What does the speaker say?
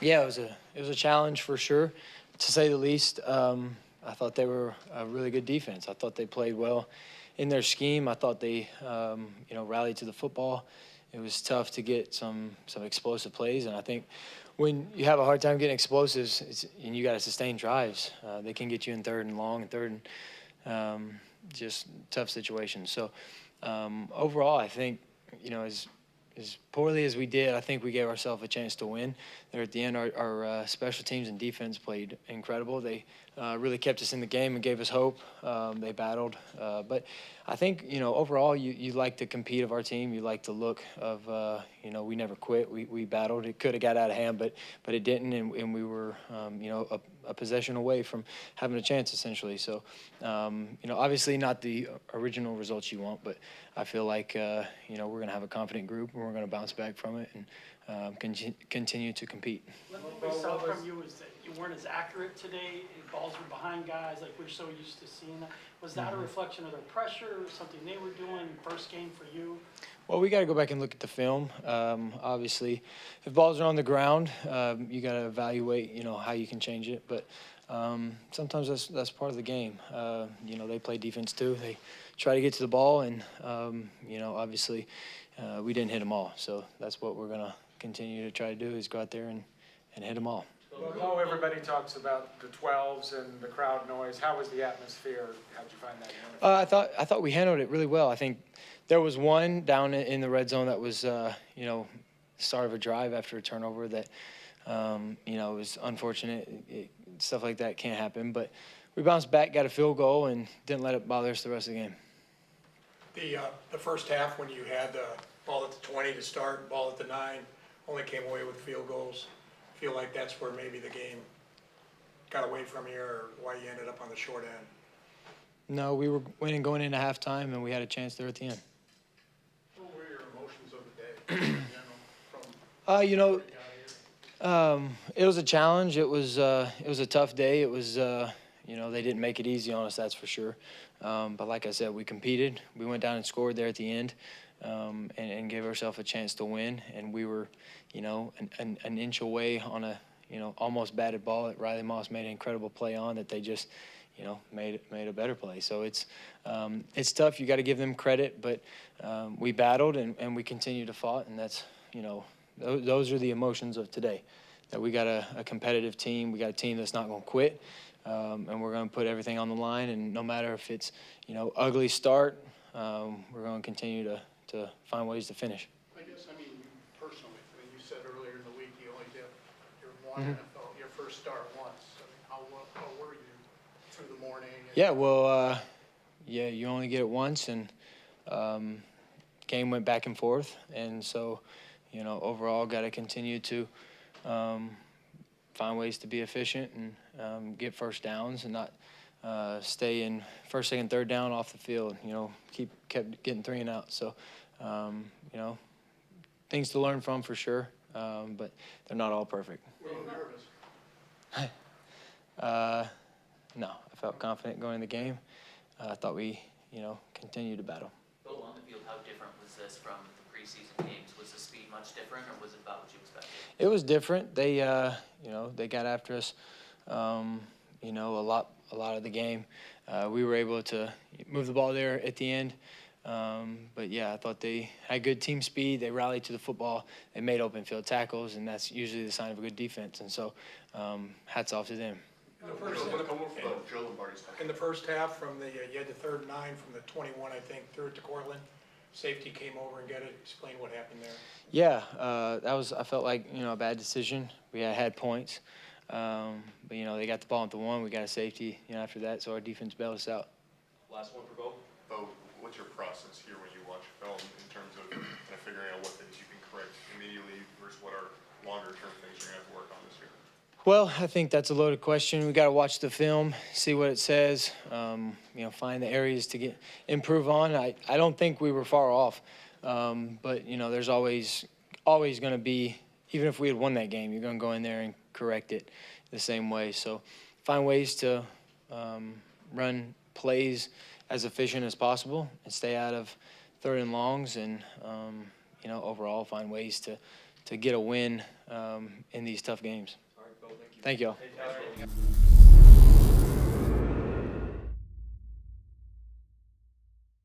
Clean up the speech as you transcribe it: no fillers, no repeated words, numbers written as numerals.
Yeah, it was a challenge for sure, to say the least. I thought they were a really good defense. I thought they played well in their scheme. I thought they rallied to the football. It was tough to get some explosive plays, and I think when you have a hard time getting explosives, and you got to sustain drives, they can get you in third and long and third and just tough situations. So overall, I think as poorly as we did, I think we gave ourselves a chance to win. There at the end, our special teams and defense played incredible. They really kept us in the game and gave us hope. They battled. But I think, overall, you like the compete of our team. You like the look of, we never quit. We battled. It could have got out of hand, but it didn't, and we were, a possession away from having a chance, essentially. So, obviously not the original results you want, but I feel like, we're going to have a confident group, and we're going to bounce back from it and continue to compete. One thing we saw from you is that you weren't as accurate today. Balls were behind guys, like we're so used to seeing that. Was that a reflection of their pressure or something they were doing first game for you? Well, we got to go back and look at the film. Obviously, if balls are on the ground, you got to evaluate, how you can change it. But sometimes that's part of the game. They play defense too. They try to get to the ball, and obviously, we didn't hit them all. So that's what we're gonna continue to try to do, is go out there and hit them all. Well, Bo, everybody talks about the 12s and the crowd noise. How was the atmosphere? How'd you find that? I thought we handled it really well. I think there was one down in the red zone that was, start of a drive after a turnover that, was unfortunate. Stuff like that can't happen. But we bounced back, got a field goal, and didn't let it bother us the rest of the game. The first half, when you had the ball at the 20 to start, ball at the 9, only came away with field goals. Feel like that's where maybe the game got away from you, or why you ended up on the short end? No, we were winning going into halftime, and we had a chance there at the end. What were your emotions of the day in general? It was a challenge. It was a tough day. It was, they didn't make it easy on us, that's for sure. But like I said, we competed. We went down and scored there at the end, and gave ourselves a chance to win. And we were, an inch away on a, almost batted ball that Riley Moss made an incredible play on that they just, made a better play. So it's tough. You got to give them credit, but we battled and we continue to fight, and that's, those are the emotions of today. That we got a competitive team. We got a team that's not going to quit, and we're going to put everything on the line. And no matter if it's, ugly start, we're going to continue to find ways to finish. Personally, you said earlier in the week you only did your one NFL, your first start once. How were you through the morning? Yeah, well, you only get it once, and game went back and forth, and so, overall, got to continue to find ways to be efficient and get first downs and not stay in first, second, third down off the field. Kept getting 3 and out. So, things to learn from for sure, but they're not all perfect. Were you nervous? No, I felt confident going in the game. I thought we, continued to battle. Bill, on the field, how different was this from the preseason games? Was the speed much different, or was it about what you expected? It was different. They, they got after us, a lot of the game. We were able to move the ball there at the end. But yeah, I thought they had good team speed. They rallied to the football. They made open field tackles, and that's usually the sign of a good defense. And so, hats off to them. In the first half, you had the 3rd and 9 from the 21, I think, threw it to Cortland. Safety came over and got it. Explain what happened there. Yeah, I felt like, a bad decision. We had points. But, they got the ball at the 1. We got a safety, after that, so our defense bailed us out. Last one for Bo. Bo, what's your process here when you watch film in terms of kind of figuring out what things you can correct immediately versus what are longer-term things you're going to have to work on this year? Well, I think that's a loaded question. We got to watch the film, see what it says, find the areas to improve on. I don't think we were far off, but there's always going to be, even if we had won that game, you're going to go in there and correct it the same way. So find ways to run plays as efficient as possible and stay out of 3rd and longs, and overall find ways get a win in these tough games. Thank y'all.